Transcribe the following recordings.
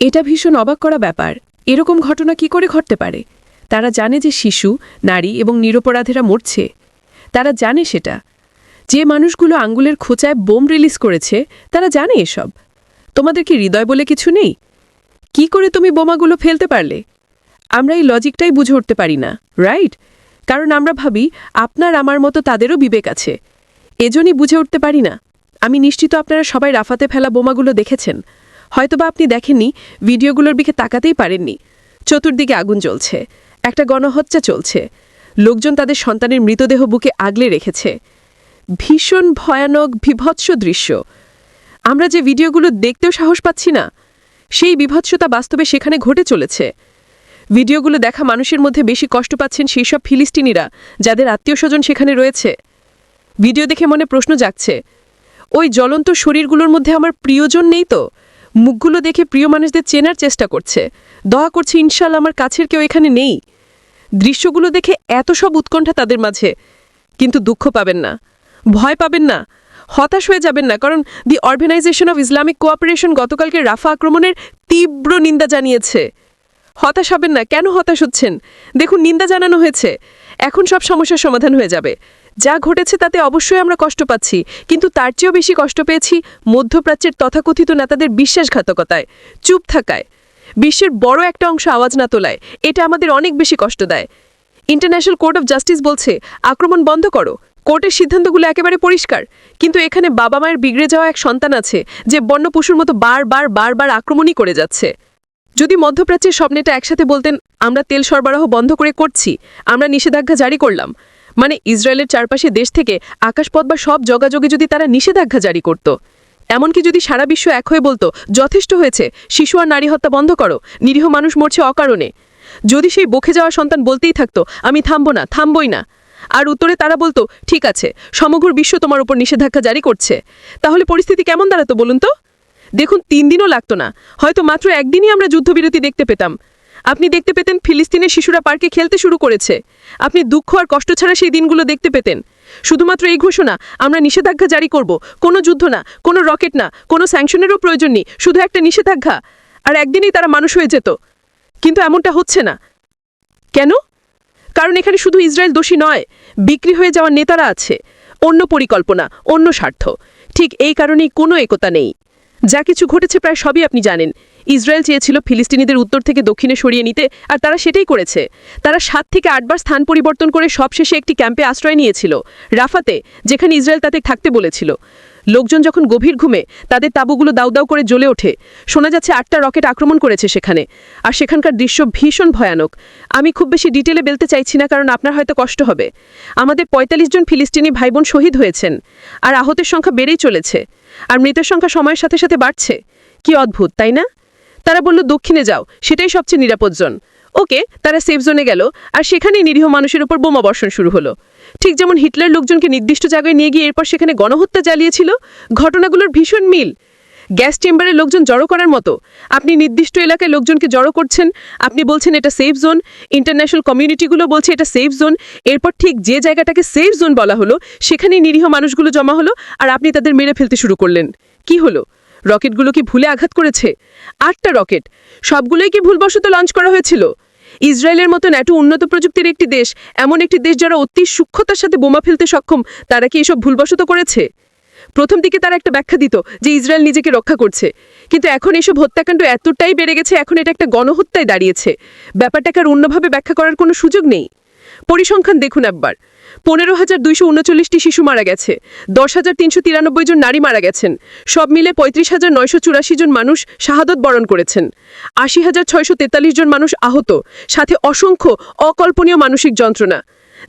এটা ভীষণ অবাক করা ব্যাপার। এরকম ঘটনা কি করে ঘটতে পারে? তারা জানে যে শিশু, নারী এবং নিরপরাধেরা মরছে। তারা জানে সেটা। যে মানুষগুলো আঙ্গুলের খোঁচায় বোম রিলিজ করেছে তারা জানে এসব। তোমাদের কি হৃদয় বলে কিছু নেই? কি করে তুমি বোমাগুলো ফেলতে পারলে? আমরা এই লজিকটাই বুঝে উঠতে পারি না, রাইট? কারণ আমরা ভাবি আপনার আমার মতো তাদেরও বিবেক আছে। এজন্যই বুঝে উঠতে পারি না। আমি নিশ্চিত আপনারা সবাই রাফাতে ফেলা বোমাগুলো দেখেছেন। হয়তোবা আপনি দেখেননি, ভিডিওগুলোর দিকে তাকাতেই পারেননি। চতুর্দিকে আগুন জ্বলছে, একটা গণহত্যা চলছে, লোকজন তাদের সন্তানের মৃতদেহ বুকে আগলে রেখেছে। ভীষণ ভয়ানক বিভৎস দৃশ্য। আমরা যে ভিডিওগুলো দেখতেও সাহস পাচ্ছি না, সেই বিভৎসতা বাস্তবে সেখানে ঘটে চলেছে। ভিডিওগুলো দেখা মানুষের মধ্যে বেশি কষ্ট পাচ্ছেন সেই সব ফিলিস্তিনিরা যাদের আত্মীয়স্বজন সেখানে রয়েছে। ভিডিও দেখে মনে প্রশ্ন জাগছে, ওই জ্বলন্ত শরীরগুলোর মধ্যে আমার প্রিয়জন নেই তো? মুখগুলো দেখে প্রিয় মানুষদের চেনার চেষ্টা করছে, দোয়া করছে ইনশাল্লাহ আমার কাছের কেউ এখানে নেই। দৃশ্যগুলো দেখে এত সব উৎকণ্ঠা তাদের মাঝে। কিন্তু দুঃখ পাবেন না, ভয় পাবেন না, হতাশ হয়ে যাবেন না, কারণ দি অর্গানাইজেশন অফ ইসলামিক কোঅপারেশন গতকালকে রাফা আক্রমণের তীব্র নিন্দা জানিয়েছে। হতাশ হবেন না। কেন হতাশ হচ্ছেন? দেখুন, নিন্দা জানানো হয়েছে, এখন সব সমস্যার সমাধান হয়ে যাবে। যা ঘটেছে তাতে অবশ্যই আমরা কষ্ট পাচ্ছি, কিন্তু তার চেয়েও বেশি কষ্ট পেয়েছি মধ্যপ্রাচ্যের তথাকথিত নেতাদের বিশ্বাসঘাতকতায়, চুপ থাকায়, বিশ্বের বড় একটা অংশ আওয়াজ না তোলায়। এটা আমাদের অনেক বেশি কষ্ট দেয়। ইন্টারন্যাশনাল কোর্ট অফ জাস্টিস বলছে আক্রমণ বন্ধ করো। কোর্টের সিদ্ধান্তগুলো একেবারে পরিষ্কার, কিন্তু এখানে বাবা মায়ের বিগড়ে যাওয়া এক সন্তান আছে যে বন্য পশুর মতো বারবার আক্রমণই করে যাচ্ছে। যদি মধ্যপ্রাচ্যের সব নেতা একসাথে বলতেন আমরা তেল সরবরাহ বন্ধ করে করছি, আমরা নিষেধাজ্ঞা জারি করলাম, মানে ইসরায়েলের চারপাশে দেশ থেকে আকাশপথ বা সব যোগাযোগে যদি তারা নিষেধাজ্ঞা জারি করত, এমনকি যদি সারা বিশ্ব এক হয়ে বলতো যথেষ্ট হয়েছে, শিশু আর নারী হত্যা বন্ধ করো, নিরীহ মানুষ মরছে অকারণে, যদি সেই বকে যাওয়া সন্তান বলতেই থাকতো আমি থামবো না, থামবই না, আর উত্তরে তারা বলতো ঠিক আছে সমগ্র বিশ্ব তোমার উপর নিষেধাজ্ঞা জারি করছে, তাহলে পরিস্থিতি কেমন দাঁড়াতো বলুন তো? দেখুন, 3 দিনও লাগতো না, হয়তো মাত্র একদিনই আমরা যুদ্ধবিরতি দেখতে পেতাম। আপনি দেখতে পেতেন ফিলিস্তিনের শিশুরা পার্কে খেলতে শুরু করেছে। আপনি দুঃখ আর কষ্ট ছাড়া সেই দিনগুলো দেখতে পেতেন। শুধুমাত্র এই ঘোষণা আমরা নিষেধাজ্ঞা জারি করব, কোনো যুদ্ধ না, কোনো রকেট না, কোনো স্যাংশনেরও প্রয়োজন নেই, শুধু একটা নিষেধাজ্ঞা, আর একদিনই তারা মানুষ হয়ে যেত। কিন্তু এমনটা হচ্ছে না। কেন? কারণ এখানে শুধু ইসরায়েল দোষী নয়, বিক্রি হয়ে যাওয়া নেতারা আছে, অন্য পরিকল্পনা, অন্য স্বার্থ। ঠিক এই কারণেই কোনো একতা নেই। যা কিছু ঘটেছে প্রায় সবই আপনি জানেন। ইসরায়েল চেয়েছিল ফিলিস্তিনিদের উত্তর থেকে দক্ষিণে সরিয়ে নিতে, আর তারা সেটাই করেছে। তারা 7 থেকে 8 বার স্থান পরিবর্তন করে সবশেষে একটি ক্যাম্পে আশ্রয় নিয়েছিল, রাফাতে, যেখানে ইসরায়েল তাদের থাকতে বলেছিল। লোকজন যখন গভীর ঘুমে তাদের তাঁবুগুলো দাউ দাউ করে জ্বলে ওঠে, শোনা যাচ্ছে 8টা রকেট আক্রমণ করেছে সেখানে, আর সেখানকার দৃশ্য ভীষণ ভয়ানক। আমি খুব বেশি ডিটেলে বলতে চাইছি না, কারণ আপনার হয়তো কষ্ট হবে। আমাদের 45 জন ফিলিস্তিনি ভাইবোন শহীদ হয়েছেন, আর আহতের সংখ্যা বেড়েই চলেছে, আর মৃতের সংখ্যা সময়ের সাথে সাথে বাড়ছে। কি অদ্ভুত, তাই না? তারা বলল দক্ষিণে যাও, সেটাই সবচেয়ে নিরাপদ জোন। ওকে, তারা সেফ জোনে গেল, আর সেখানেই নিরীহ মানুষের উপর বোমা বর্ষণ শুরু হলো। ঠিক যেমন হিটলার লোকজনকে নির্দিষ্ট জায়গায় নিয়ে গিয়ে এরপর সেখানে গণহত্যা চালিয়েছিল। ঘটনাগুলোর ভীষণ মিল। গ্যাস চেম্বারে লোকজন জড়ো করার মতো। আপনি নির্দিষ্ট এলাকায় লোকজনকে জড়ো করছেন, আপনি বলছেন এটা সেফ জোন, ইন্টারন্যাশনাল কমিউনিটিগুলো বলছে এটা সেফ জোন, এরপর ঠিক যে জায়গাটাকে সেফ জোন বলা হলো সেখানেই নিরীহ মানুষগুলো জমা হলো, আর আপনি তাদের মেরে ফেলতে শুরু করলেন। কি হলো? রকেটগুলো কি ভুলে আঘাত করেছে? 8টা রকেট, সবগুলোই কি ভুলবশত লঞ্চ করা হয়েছিল? ইসরায়েলের মতন এত উন্নত প্রযুক্তির একটি দেশ, এমন একটি দেশ যারা অতি সূক্ষ্মতার সাথে বোমা ফেলতে সক্ষম, তারা কি এসব ভুলবশত করেছে? প্রথম দিকে তারা একটা ব্যাখ্যা দিত যে ইসরায়েল নিজেকে রক্ষা করছে, কিন্তু এখন এসব হত্যাকাণ্ড এতটাই বেড়ে গেছে, এখন এটা একটা গণহত্যায় দাঁড়িয়েছে। ব্যাপারটাকে আর অন্যভাবে ব্যাখ্যা করার কোনো সুযোগ নেই। পরিসংখ্যান দেখুন একবার। 15,239টি শিশু মারা গেছে, 10,393 জন নারী মারা গেছেন, সব মিলে 35,984 জন মানুষ শাহাদত বরণ করেছেন, 80,643 জন মানুষ আহত, সাথে অসংখ্য অকল্পনীয় মানসিক যন্ত্রণা।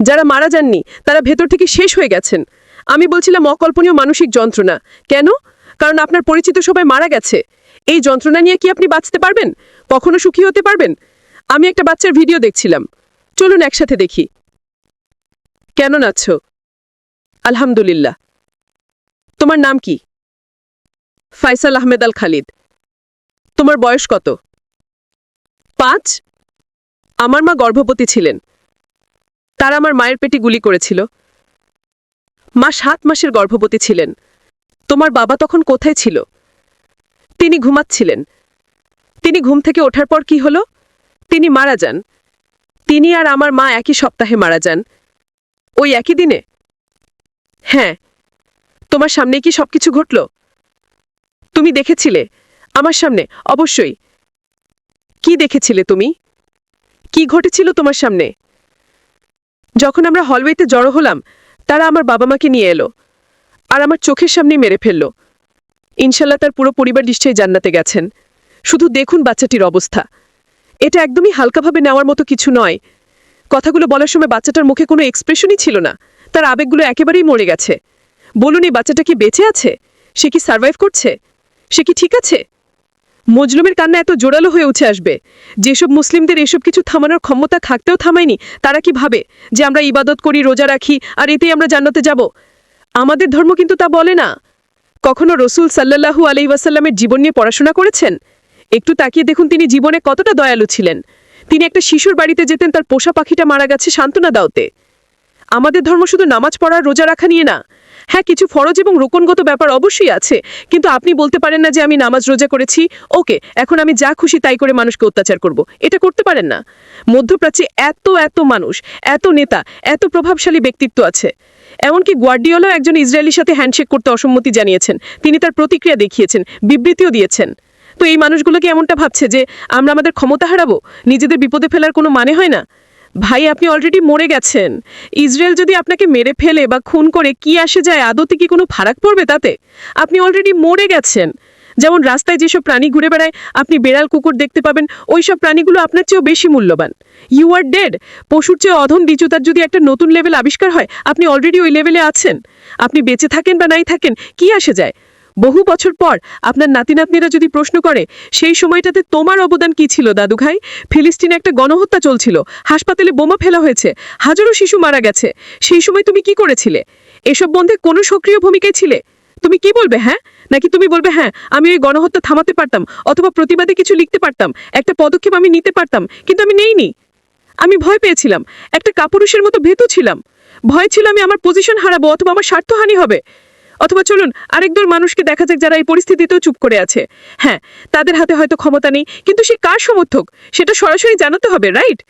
যারা মারা যাননি তারা ভেতর থেকে শেষ হয়ে গেছেন। আমি বলছিলাম অকল্পনীয় মানসিক যন্ত্রণা। কেন? কারণ আপনার পরিচিত সবাই মারা গেছে। এই যন্ত্রণা নিয়ে কি আপনি বাঁচতে পারবেন? কখনো সুখী হতে পারবেন? আমি একটা বাচ্চার ভিডিও দেখছিলাম, চলুন একসাথে দেখি। কেমন আছো? আলহামদুলিল্লাহ। তোমার নাম কি? ফাইসাল আহমেদ আল খালিদ। তোমার বয়স কত? 5? আমার মা গর্ভবতী ছিলেন। তারা আমার মায়ের পেটে গুলি করেছিল। মা 7 মাসের গর্ভবতী ছিলেন। তোমার বাবা তখন কোথায় ছিল? তিনি ঘুমাচ্ছিলেন। তিনি ঘুম থেকে ওঠার পর কি হলো? তিনি মারা যান। তিনি আর আমার মা একই সপ্তাহে মারা যান। ওই একই দিনে? হ্যাঁ। তোমার সামনে কি সবকিছু ঘটল? তুমি দেখেছিলে? আমার সামনে? অবশ্যই। কি দেখেছিলে তুমি? কি ঘটেছিল তোমার সামনে? যখন আমরা হলওয়েতে জড়ো হলাম, তারা আমার বাবা মাকে নিয়ে এলো আর আমার চোখের সামনেই মেরে ফেলল। ইনশাল্লাহ তার পুরো পরিবার নিশ্চয়ই জান্নাতে গেছেন। শুধু দেখুন বাচ্চাটির অবস্থা। এটা একদমই হালকাভাবে নেওয়ার মতো কিছু নয়। কথাগুলো বলার সময় বাচ্চাটার মুখে কোনো এক্সপ্রেশনই ছিল না। তার আবেগগুলো একেবারেই মরে গেছে। বলুন, এই বাচ্চাটা কি বেঁচে আছে? সে কি সার্ভাইভ করছে? সে কি ঠিক আছে? মজলুমের কান্না এত জোরালো হয়ে উঠে আসবে। যেসব মুসলিমদের এসব কিছু থামানোর ক্ষমতা থাকতেও থামায়নি, তারা কি ভাবে যে আমরা ইবাদত করি, রোজা রাখি আর এতেই আমরা জান্নাতে যাব? আমাদের ধর্ম কিন্তু তা বলে না। কখনো রসুল সাল্লাল্লাহু আলাইহি ওয়াসাল্লামের জীবন নিয়ে পড়াশোনা করেছেন? একটু তাকিয়ে দেখুন তিনি জীবনে কতটা দয়ালু ছিলেন। তিনি একটা শিশুর বাড়িতে যেতেন তার পোষা পাখিটা মারা গেছে সান্ত্বনা দাওতে। আমাদের ধর্ম শুধু নামাজ পড়া, রোজা রাখা নিয়ে না। হ্যাঁ, কিছু ফরজ এবং রোকনগত ব্যাপার অবশ্যই আছে, কিন্তু আপনি বলতে পারেন না যে আমি নামাজ রোজা করেছি, ওকে এখন আমি যা খুশি তাই করে মানুষকে অত্যাচার করব। এটা করতে পারেন না। মধ্যপ্রাচ্যে এত এত মানুষ, এত নেতা, এত প্রভাবশালী ব্যক্তিত্ব আছে। এমনকি গুয়ার্ডিওলাও একজন ইসরায়েলির সাথে হ্যান্ডশেক করতে অসম্মতি জানিয়েছেন। তিনি তার প্রতিক্রিয়া দেখিয়েছেন, বিবৃতিও দিয়েছেন। তো এই মানুষগুলো কি এমনটা ভাবছে যে আমরা আমাদের ক্ষমতা হারাবো? নিজেদের বিপদে ফেলার কোনো মানে হয় না? ভাই, আপনি অলরেডি মরে গেছেন। ইসরায়েল যদি আপনাকে মেরে ফেলে বা খুন করে কি আসে যায়? আদতে কি কোনো ফারাক পড়বে তাতে? আপনি অলরেডি মরে গেছেন। যেমন রাস্তায় যেসব প্রাণী ঘুরে বেড়ায়, আপনি বেড়াল, কুকুর দেখতে পাবেন, ওই সব প্রাণীগুলো আপনার চেয়েও বেশি মূল্যবান। You are dead. পশুর চেয়ে অধম দ্বিচুতার যদি একটা নতুন লেভেল আবিষ্কার হয়, আপনি অলরেডি ওই লেভেলে আছেন। আপনি বেঁচে থাকেন বা নাই থাকেন, কি আসে যায়? বহু বছর পর আপনার নাতি নাতনিরা যদি প্রশ্ন করে, সেই সময়টাতে তোমার অবদান কি ছিল দাদু ভাই? ফিলিস্তিনে একটা গণহত্যা চলছিল, হাসপাতালে বোমা ফেলা হয়েছে, হাজারো শিশু মারা গেছে, সেই সময় তুমি কি করেছিলে? এসব বন্ধে কোনো সক্রিয় ভূমিকায় ছিলে? তুমি কি বলবে, হ্যাঁ? নাকি তুমি বলবে হ্যাঁ, আমি ওই গণহত্যা থামাতে পারতাম, অথবা প্রতিবাদে কিছু লিখতে পারতাম, একটা পদক্ষেপ আমি নিতে পারতাম, কিন্তু আমি নেইনি। আমি ভয় পেয়েছিলাম, একটা কাপুরুষের মতো ভীতু ছিলাম। ভয় ছিল আমি আমার পজিশন হারাবো, অথবা আমার স্বার্থহানি হবে। অথবা চলুন আরেক দল মানুষকে দেখা যাক যারা এই পরিস্থিতিতেও চুপ করে আছে। হ্যাঁ, তাদের হাতে হয়তো ক্ষমতা নেই, কিন্তু সে কার সমর্থক সেটা সরাসরি জানাতে হবে, রাইট?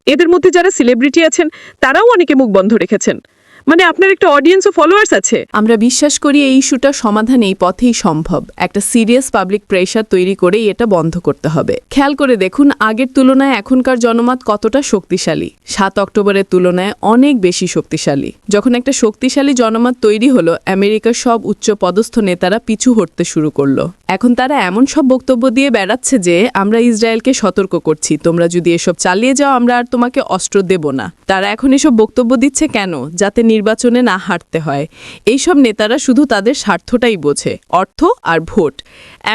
এদের মধ্যে যারা সেলিব্রিটি আছেন তারাও অনেকে মুখ বন্ধ রেখেছেন। মানে আপনার একটা অডিয়েন্স ও ফলোয়ার্স আছে। আমরা বিশ্বাস করি এই ইস্যুটার সমাধান এই পথেই সম্ভব। একটা সিরিয়াস পাবলিক প্রেশার তৈরি করেই এটা বন্ধ করতে হবে। খেয়াল করে দেখুন, আগের তুলনায় এখনকার জনমত কতটা শক্তিশালী। 7 অক্টোবরের তুলনায় অনেক বেশি শক্তিশালী। যখন একটা শক্তিশালী জনমত তৈরি হলো, আমেরিকার সব উচ্চ পদস্থ নেতারা পিছু হটতে শুরু করলো। এখন তারা এমন সব বক্তব্য দিয়ে বেড়াচ্ছে যে আমরা ইসরায়েলকে সতর্ক করছি, তোমরা যদি এসব চালিয়ে যাও আমরা আর তোমাকে অস্ত্র দেব না। তারা এখন এসব বক্তব্য দিচ্ছে কেন? যাতে নির্বাচনে না হারতে হয়। এইসব নেতারা শুধু তাদের স্বার্থটাই বোঝে, অর্থ আর ভোট।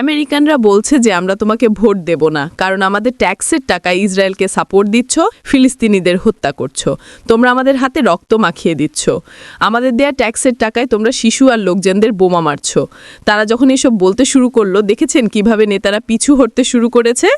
আমেরিকানরা বলছে যে আমরা তোমাকে ভোট দেব না, কারণ আমাদের ট্যাক্সের টাকায় ইসরায়েলকে সাপোর্ট দিচ্ছ, ফিলিস্তিনিদের হত্যা করছো, তোমরা আমাদের হাতে রক্ত মাখিয়ে দিচ্ছ, আমাদের দেয়া ট্যাক্সের টাকায় তোমরা শিশু আর লোকজনদের বোমা মারছো। তারা যখন এসব বলতে শুরু করলো, দেখেছেন কিভাবে নেতারা পিছু হটতে শুরু করেছে?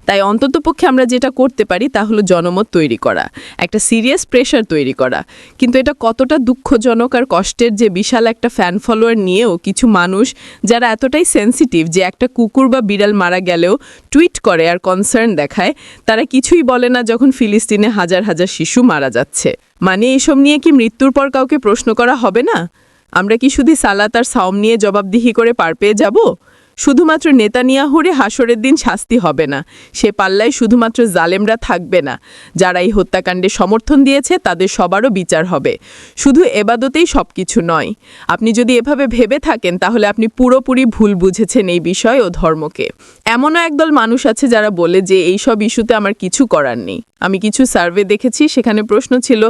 তাই অন্ততপক্ষে আমরা যেটা করতে পারি তা হলো জনমত তৈরি করা, একটা সিরিয়াস প্রেশার তৈরি করা। কিন্তু এটা কতটা দুঃখজনক আর কষ্টের যে বিশাল একটা ফ্যান ফলোয়ার নিয়েও কিছু মানুষ যারা এতটাই সেন্সিটিভ যে একটা কুকুর বা বিড়াল মারা গেলেও টুইট করে আর কনসার্ন দেখায়, তারা কিছুই বলে না যখন ফিলিস্তিনে হাজার হাজার শিশু মারা যাচ্ছে। মানে এসব নিয়ে কি মৃত্যুর পর কাউকে প্রশ্ন করা হবে না? আমরা কি শুধু সালাত আর সাওম নিয়ে জবাবদিহি করে পার পেয়ে যাব? শুধুমাত্র নেতানিয়াহুরে হাসরের দিন শাস্তি হবে না, সে পাল্লায় শুধুমাত্র জালেমরা থাকবে না, যারা এই হত্যাকাণ্ডে সমর্থন দিয়েছে তাদের সবারও বিচার হবে। শুধু এবাদতেই সব কিছু নয়। আপনি যদি এভাবে ভেবে থাকেন তাহলে আপনি পুরোপুরি ভুল বুঝেছেন এই বিষয় ও ধর্মকে। এমনও একদল মানুষ আছে যারা বলে যে এই সব ইস্যুতে আমার কিছু করার নেই। আমি কিছু সার্ভে দেখেছি, সেখানে প্রশ্ন ছিল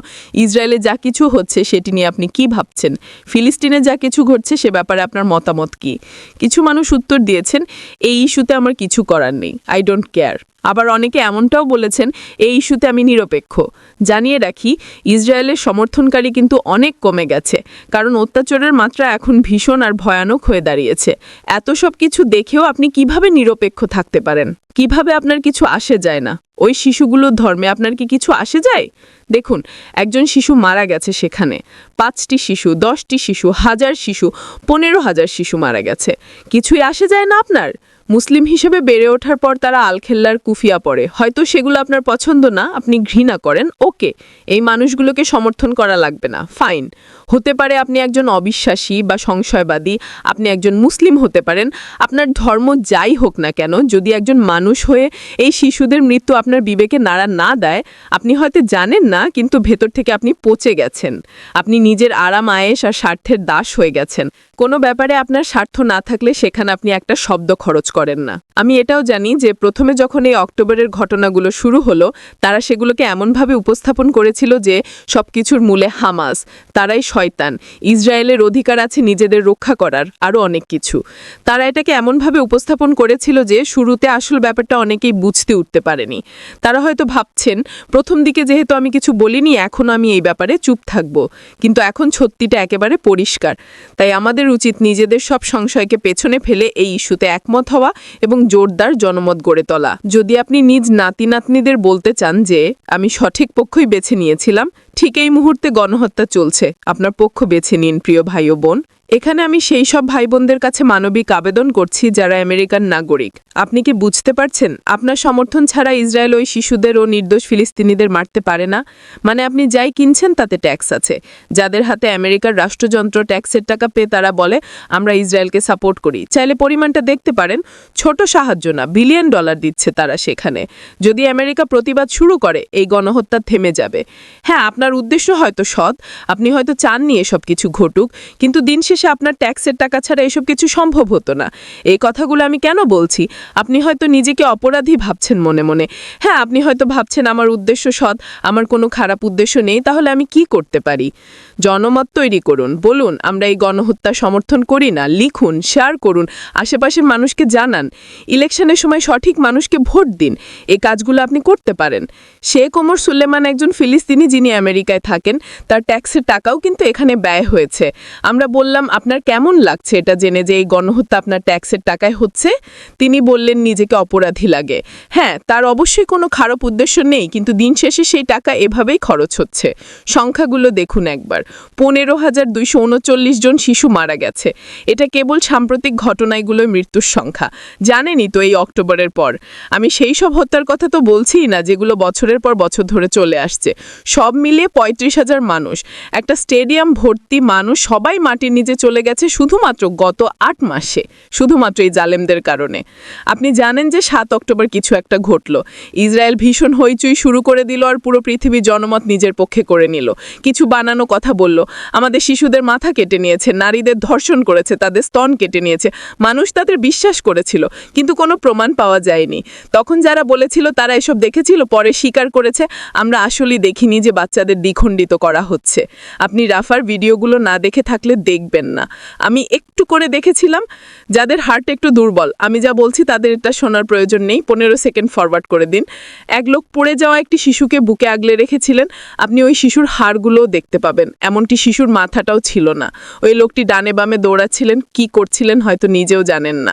ইসরায়েলে যা কিছু হচ্ছে সেটি নিয়ে আপনি কি ভাবছেন, ফিলিস্তিনে যা কিছু ঘটছে সে ব্যাপারে আপনার মতামত কি। কিছু মানুষ উত্তর দিয়েছেন এই ইস্যুতে আমার কিছু করার নেই, আই ডোন্ট কেয়ার। আবার অনেকে এমনটাও বলেছেন এই ইস্যুতে আমি নিরপেক্ষ। জানিয়ে রাখি, ইসরায়েলের সমর্থনকারী কিন্তু অনেক কমে গেছে, কারণ অত্যাচারের মাত্রা এখন ভীষণ আর ভয়ানক হয়ে দাঁড়িয়েছে। এত সব কিছু দেখেও আপনি কিভাবে নিরপেক্ষ থাকতে পারেন? কিভাবে আপনার কিছু আসে যায় না? ওই শিশুগুলোর ধর্মে আপনার কি কিছু আসে যায়? দেখুন, একজন শিশু মারা গেছে, সেখানে 5টি শিশু, 10টি শিশু, 1000 শিশু, 15,000 শিশু মারা গেছে। কিছুই আসে যায় না আপনার? মুসলিম হিসেবে বেড়ে ওঠার পর তারা আলখেল্লার কুফিয়া পড়ে, হয়তো সেগুলো আপনার পছন্দ না, আপনি ঘৃণা করেন, ওকে, এই মানুষগুলোকে সমর্থন করা লাগবে না, ফাইন। হতে পারে আপনি একজন অবিশ্বাসী বা সংশয়বাদী, আপনি একজন মুসলিম হতে পারেন, আপনার ধর্ম যাই হোক না কেন, যদি একজন মানুষ হয়ে এই শিশুদের মৃত্যু আপনার বিবেকে নাড়া না দেয়, আপনি হয়তো জানেন না, কিন্তু ভেতর থেকে আপনি পচে গেছেন। আপনি নিজের আরাম আয়েশ আর স্বার্থের দাস হয়ে গেছেন। কোনো ব্যাপারে আপনার স্বার্থ না থাকলে সেখানে আপনি একটা শব্দ খরচ করেন না। আমি এটাও জানি যে প্রথমে যখন এই অক্টোবরের ঘটনাগুলো শুরু হলো, তারা সেগুলোকে এমনভাবে উপস্থাপন করেছিল যে সবকিছুর মূলে হামাস, তারাই শয়তান, ইসরায়েলের অধিকার আছে নিজেদের রক্ষা করার, আরও অনেক কিছু। তারা এটাকে এমনভাবে উপস্থাপন করেছিল যে শুরুতে আসল ব্যাপারটা অনেকেই বুঝতে উঠতে পারেনি। তারা হয়তো ভাবছেন, প্রথম দিকে যেহেতু আমি কিছু বলিনি, এখন আমি এই ব্যাপারে চুপ থাকব, কিন্তু এখন সত্যিটা একেবারে পরিষ্কার। তাই আমাদের উচিত নিজেদের সব সংশয়কে পেছনে ফেলে এই ইস্যুতে একমত হওয়া এবং জোরদার জনমত গড়ে তোলা। যদি আপনি নিজ নাতি নাতনিদের বলতে চান যে আমি সঠিক পক্ষই বেছে নিয়েছিলাম, ঠিক এই মুহূর্তে গণহত্যা চলছে, আপনার পক্ষ বেছে নিন প্রিয় ভাই ও বোন। এখানে আমি সেই সব ভাই বোনদের কাছে মানবিক আবেদন করছি যারা আমেরিকান নাগরিক। আপনি কি বুঝতে পারছেন, আপনার সমর্থন ছাড়া ইসরায়েল ওই শিশুদের ও নির্দোষ ফিলিস্তিনিদের মারতে পারে না। মানে আপনি যাই কিনছেন তাতে ট্যাক্স আছে। যাদের হাতে আমেরিকার রাষ্ট্রযন্ত্র ট্যাক্সের টাকা পেয়ে তারা বলে আমরা ইসরায়েলকে সাপোর্ট করি। চাইলে পরিমাণটা দেখতে পারেন, ছোট সাহায্য না, $1 বিলিয়ন দিচ্ছে তারা সেখানে। যদি আমেরিকা প্রতিবাদ শুরু করে, এই গণহত্যা থেমে যাবে। হ্যাঁ, আপনার উদ্দেশ্য হয়তো সৎ, আপনি হয়তো চাননি এসব কিছু ঘটুক, কিন্তু দিন শেষে আপনার ট্যাক্সের টাকা ছাড়া এসব কিছু সম্ভব হতো না। এই কথাগুলো আমি কেন বলছি? আপনি হয়তো নিজেকে অপরাধী ভাবছেন মনে মনে। হ্যাঁ, আপনি হয়তো ভাবছেন আমার উদ্দেশ্য সৎ, আমার কোনো খারাপ উদ্দেশ্য নেই, তাহলে আমি কি করতে পারি? জনমত তৈরি করুন, বলুন আমরা এই গণহত্যা সমর্থন করি না, লিখুন, শেয়ার করুন, আশেপাশের মানুষকে জানান। ইলেকশনের সময় সঠিক মানুষকে ভোট দিন। এই কাজগুলো আপনি করতে পারেন। শেখ ওমর সুলেমান একজন ফিলিস্তিনি যিনি আমেরিকায় থাকেন, তার ট্যাক্সের টাকাও কিন্তু এখানে ব্যয় হয়েছে। আমরা বললাম আপনার কেমন লাগছে এটা জেনে যে এই গণহত্যা আপনার ট্যাক্সের টাকায় হচ্ছে? তিনি বললেন নিজেকে অপরাধী লাগে। হ্যাঁ, তার অবশ্যই কোনো খারাপ উদ্দেশ্য নেই, কিন্তু দিন শেষে সেই টাকা এভাবেই খরচ হচ্ছে। সংখ্যাগুলো দেখুন একবার, 15,239 জন শিশু মারা গেছে। এটা কেবল সাম্প্রতিক ঘটনাগুলোর মৃত্যুর সংখ্যা। জানেনই তো এই অক্টোবরের পর আমি সেই সব হত্যার কথা তো বলছিই না যেগুলো বছরের পর বছর ধরে চলে আসছে। সব মিলিয়ে 35,000 মানুষ, একটা স্টেডিয়াম ভর্তি মানুষ সবাই মাটির নিচে চলে গেছে শুধুমাত্র গত 8 মাসে, শুধুমাত্র এই জালেমদের কারণে। আপনি জানেন যে 7 অক্টোবর কিছু একটা ঘটলো। ইসরায়েল ভীষণ হইচই শুরু করে দিল আর পুরো পৃথিবী জনমত নিজের পক্ষে করে নিল। কিছু বানানো কথা বলল, আমাদের শিশুদের মাথা কেটে নিয়েছে, নারীদের ধর্ষণ করেছে, তাদের স্তন কেটে নিয়েছে। মানুষ তাদের বিশ্বাস করেছিল, কিন্তু কোনো প্রমাণ পাওয়া যায়নি। তখন যারা বলেছিল তারা এসব দেখেছিল, পরে স্বীকার করেছে আমরা আসলেই দেখিনি যে বাচ্চাদের দ্বিখণ্ডিত করা হচ্ছে। আপনি রাফার ভিডিওগুলো না দেখে থাকলে দেখবেন না। আমি একটু করে দেখেছিলাম, যাদের হার্ট একটু দুর্বল, আমি যা বলছি তাদের এটা শোনার প্রয়োজন নেই। 15 সেকেন্ড ফরওয়ার্ড করে দিন। এক লোক পড়ে যাওয়া একটি শিশুকে বুকে আগলে রেখেছিলেন, আপনি ওই শিশুর হাড়গুলোও দেখতে পাবেন, এমনটি শিশুর মাথাটাও ছিল না। ওই লোকটি ডানে বামে দৌড়াচ্ছিলেন, কি করছিলেন হয়তো নিজেও জানেন না।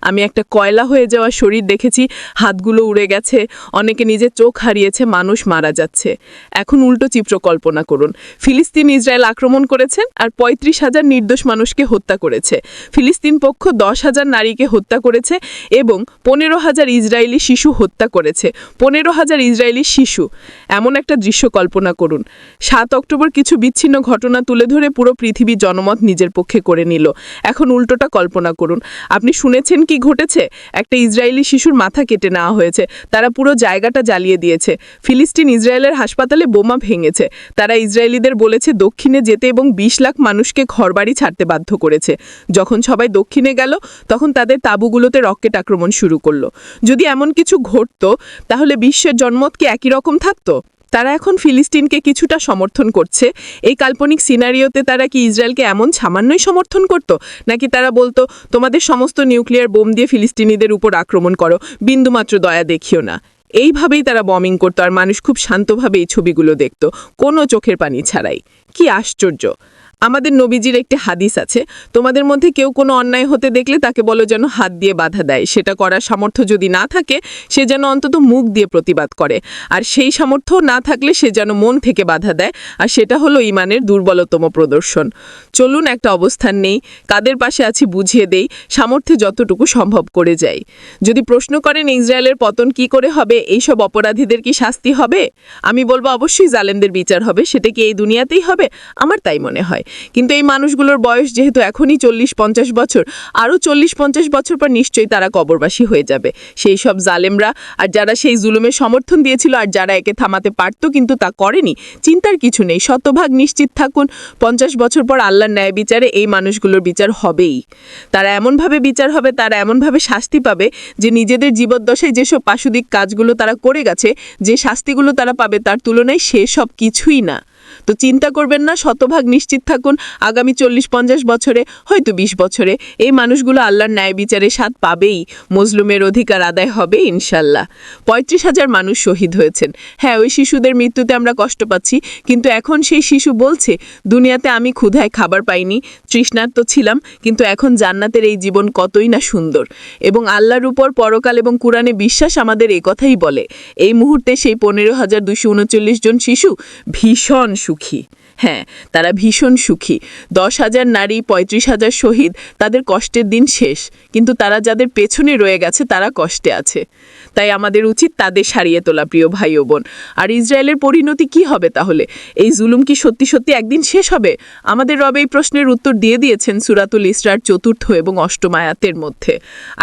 আমি একটা কয়লা হয়ে যাওয়া শরীর দেখেছি, হাতগুলো উড়ে গেছে, অনেকে নিজের চোখ হারিয়েছে, মানুষ মারা যাচ্ছে। এখন উল্টো চিত্র কল্পনা করুন, ফিলিস্তিন ইসরায়েল আক্রমণ করেছেন আর 35,000 নির্দোষ মানুষকে হত্যা করেছে। ফিলিস্তিন পক্ষ 10,000 নারীকে হত্যা করেছে এবং 15,000 ইসরায়েলি শিশু হত্যা করেছে। 15,000 ইসরায়েলি শিশু, এমন একটা দৃশ্য কল্পনা করুন। 7 অক্টোবর কিছু বিচ্ছিন্ন ঘটনা তুলে ধরে পুরো পৃথিবী জনমত নিজের পক্ষে করে নিল। এখন উল্টোটা কল্পনা করুন। আপনি শুনেছেন কি ঘটেছে? একটা ইসরায়েলি শিশুর মাথা কেটে নেওয়া হয়েছে, তারা পুরো জায়গাটা জ্বালিয়ে দিয়েছে। ফিলিস্তিন ইসরায়েলের হাসপাতালে বোমা ভেঙেছে, তারা ইসরায়েলিদের বলেছে দক্ষিণে যেতে এবং 20 লাখ মানুষকে ঘরবাড়ি ছাড়তে বাধ্য করেছে। যখন সবাই দক্ষিণে গেল, তখন তাদের তাঁবুগুলোতে রকেট আক্রমণ শুরু করলো। যদি এমন কিছু ঘটতো, তাহলে বিশ্বের জনমত কি একই রকম থাকতো? তারা এখন ফিলিস্তিনকে কিছুটা সমর্থন করছে। এই কাল্পনিক সিনারিওতে তারা কি ইসরায়েলকে এমন সামান্যই সমর্থন করত, নাকি তারা বলতো তোমাদের সমস্ত নিউক্লিয়ার বোম দিয়ে ফিলিস্তিনিদের উপর আক্রমণ করো, বিন্দুমাত্র দয়া দেখিও না? এইভাবেই তারা বমিং করতো আর মানুষ খুব শান্তভাবে এই ছবিগুলো দেখত, কোনো চোখের পানি ছাড়াই। কি আশ্চর্য! আমাদের নবীজির একটি হাদিস আছে, তোমাদের মধ্যে কেউ কোনো অন্যায় হতে দেখলে তাকে বলো যেন হাত দিয়ে বাধা দেয়, সেটা করার সামর্থ্য যদি না থাকে সে যেন অন্তত মুখ দিয়ে প্রতিবাদ করে, আর সেই সামর্থ্য না থাকলে সে যেন মন থেকে বাধা দেয়, আর সেটা হলো ঈমানের দুর্বলতম প্রদর্শন। চলুন একটা অবস্থান নেই, কাদের পাশে আছি বুঝিয়ে দেই, সামর্থ্যে যতটুকু সম্ভব করে যাই। যদি প্রশ্ন করেন ইসরায়েলের পতন কি করে হবে, এইসব অপরাধীদের কি শাস্তি হবে, আমি বলবো অবশ্যই জালেমদের বিচার হবে। সেটা কি এই দুনিয়াতেই হবে? আমার তাই মনে হয়। কিন্তু এই মানুষগুলোর বয়স যেহেতু এখনই 40-50 বছর, আরও 40-50 বছর পর নিশ্চয়ই তারা কবরবাসী হয়ে যাবে। সেই সব জালেমরা, আর যারা সেই জুলুমের সমর্থন দিয়েছিল, আর যারা একে থামাতে পারত কিন্তু তা করেনি, চিন্তার কিছু নেই, শতভাগ নিশ্চিত থাকুন 50 বছর পর আল্লাহর ন্যায় বিচারে এই মানুষগুলোর বিচার হবেই। তারা এমনভাবে বিচার হবে, তারা এমনভাবে শাস্তি পাবে যে নিজেদের জীবদ্দশায় যেসব পাশবিক কাজগুলো তারা করে গেছে, যে শাস্তিগুলো তারা পাবে তার তুলনায় সেসব কিছুই না। তো চিন্তা করবেন না, শতভাগ নিশ্চিত থাকুন আগামী 40-50 বছরে, হয়তো 20 বছরে এই মানুষগুলো আল্লাহর ন্যায় বিচারে স্বাদ পাবেই, মজলুমের অধিকার আদায় হবে ইনশাল্লাহ। 35,000 মানুষ শহীদ হয়েছেন। হ্যাঁ, ওই শিশুদের মৃত্যুতে আমরা কষ্ট পাচ্ছি, কিন্তু এখন সেই শিশু বলছে, দুনিয়াতে আমি ক্ষুধায় খাবার পাইনি, তৃষ্ণার্ত ছিলাম, কিন্তু এখন জান্নাতের এই জীবন কতই না সুন্দর। এবং আল্লাহর উপর, পরকাল এবং কুরআনে বিশ্বাস আমাদের এই কথাই বলে। এই মুহূর্তে সেই 15,239 জন শিশু ভীষণ সুখী। হ্যাঁ, তারা ভীষণ সুখী। 10,000 নারী, 35,000 শহীদ, তাদের কষ্টের দিন শেষ, কিন্তু তারা যাদের পেছনে রয়ে গেছে তারা কষ্টে আছে। তাই আমাদের উচিত তাদের সারিয়ে তোলা, প্রিয় ভাই ও বোন। আর ইসরায়েলের পরিণতি কি হবে তাহলে? এই জুলুম কি সত্যি সত্যি একদিন শেষ হবে? আমাদের রব এই প্রশ্নের উত্তর দিয়ে দিয়েছেন সূরাতুল ইসরার 4th এবং 8ম আয়াতের মধ্যে।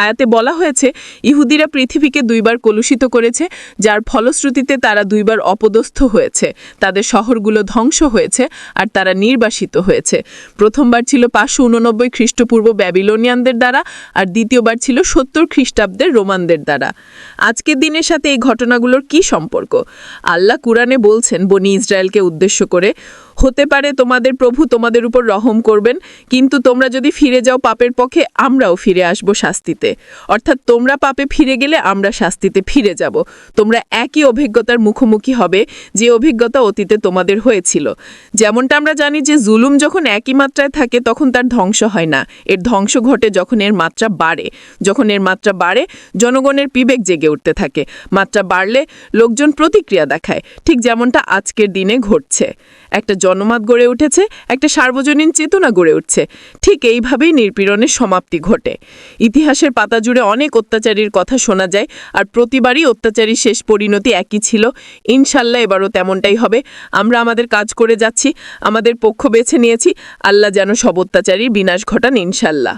আয়াতে বলা হয়েছে, ইহুদিরা পৃথিবীকে 2বার কলুষিত করেছে, যার ফলশ্রুতিতে তারা 2বার অপদস্থ হয়েছে, তাদের শহরগুলো ধ্বংস হয়েছে, আর তারা নির্বাসিত হয়েছে। প্রথমবার ছিল 589 খ্রিস্টপূর্ব ব্যাবিলনিয়ানদের দ্বারা, আর দ্বিতীয়বার ছিল 70 খ্রিস্টাব্দের রোমানদের দ্বারা। আজকের দিনের সাথে এই ঘটনাগুলোর কি সম্পর্ক? আল্লাহ কুরআনে বলছেন বনি ইসরায়েলকে উদ্দেশ্য করে, হতে পারে তোমাদের প্রভু তোমাদের উপর রহম করবেন, কিন্তু তোমরা যদি ফিরে যাও পাপের পক্ষে, আমরাও ফিরে আসব শাস্তিতে। অর্থাৎ তোমরা পাপে ফিরে গেলে আমরা শাস্তিতে ফিরে যাব। তোমরা একই অভিজ্ঞতার মুখোমুখি হবে যে অভিজ্ঞতা অতীতে তোমাদের হয়েছিল। যেমনটা আমরা জানি যে জুলুম যখন একই মাত্রায় থাকে তখন তার ধ্বংস হয় না, এর ধ্বংস ঘটে যখন এর মাত্রা বাড়ে। যখন এর মাত্রা বাড়ে, জনগণের বিবেক জেগে উঠতে থাকে। মাত্রা বাড়লে লোকজন প্রতিক্রিয়া দেখায়, ঠিক যেমনটা আজকের দিনে ঘটছে। একটা জনমত গড়ে উঠেছে, একটা সার্বজনীন চেতনা গড়ে উঠছে। ঠিক এইভাবেই নির্পীড়নের সমাপ্তি ঘটে। ইতিহাসের পাতা জুড়ে অনেক অত্যাচারীর কথা শোনা যায়, আর প্রতিবারই অত্যাচারীর শেষ পরিণতি একই ছিল। ইনশাল্লাহ এবারও তেমনটাই হবে। আমরা আমাদের কাজ করে যাচ্ছি, আমাদের পক্ষ বেছে নিয়েছি। আল্লাহ যেন সব অত্যাচারীর বিনাশ ঘটান ইনশাল্লাহ।